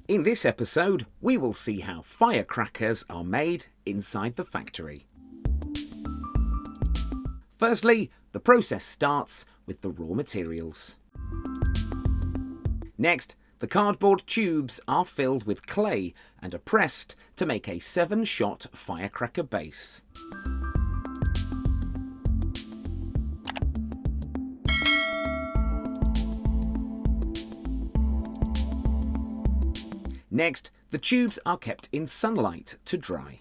In this episode, we will see how firecrackers are made inside the factory. Firstly, the process starts with the raw materials. Next, the cardboard tubes are filled with clay and are pressed to make a 7-shot firecracker base. Next, the tubes are kept in sunlight to dry.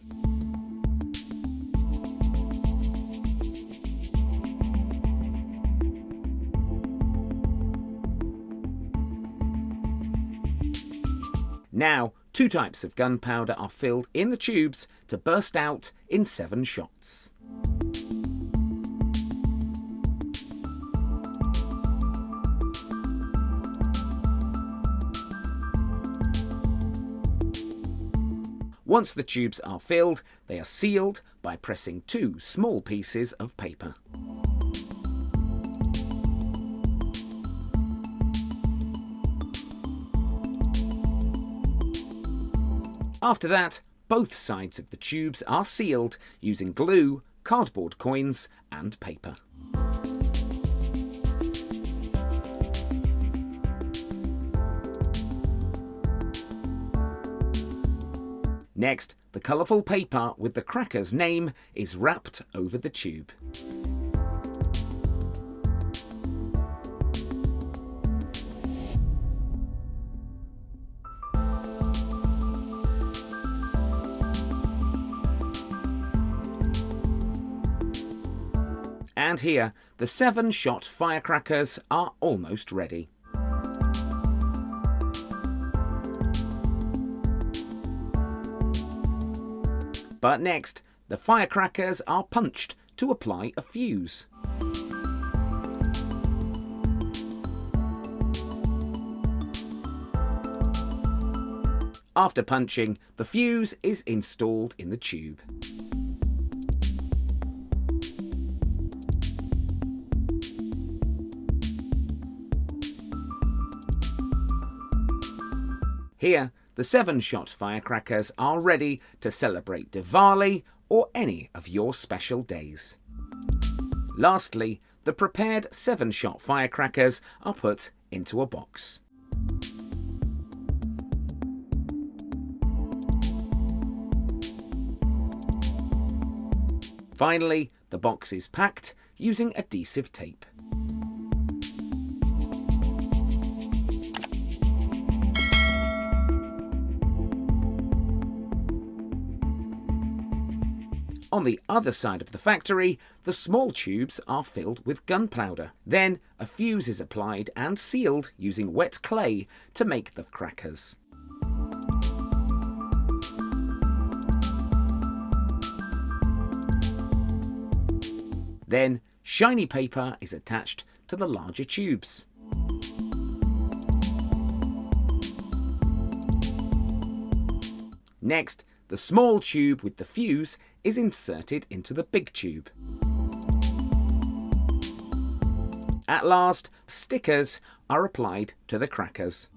Now, 2 types of gunpowder are filled in the tubes to burst out in 7 shots. Once the tubes are filled, they are sealed by pressing 2 small pieces of paper. After that, both sides of the tubes are sealed using glue, cardboard coins and paper. Next, the colourful paper with the cracker's name is wrapped over the tube. And here, the 7-shot firecrackers are almost ready. But next, the firecrackers are punched to apply a fuse. After punching, the fuse is installed in the tube. Here, the 7-shot firecrackers are ready to celebrate Diwali or any of your special days. Lastly, the prepared 7-shot firecrackers are put into a box. Finally, the box is packed using adhesive tape. On the other side of the factory, the small tubes are filled with gunpowder. Then a fuse is applied and sealed using wet clay to make the crackers. Then shiny paper is attached to the larger tubes. Next, the small tube with the fuse is inserted into the big tube. At last, stickers are applied to the crackers.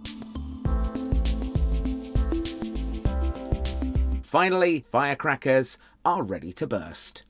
Finally, firecrackers are ready to burst.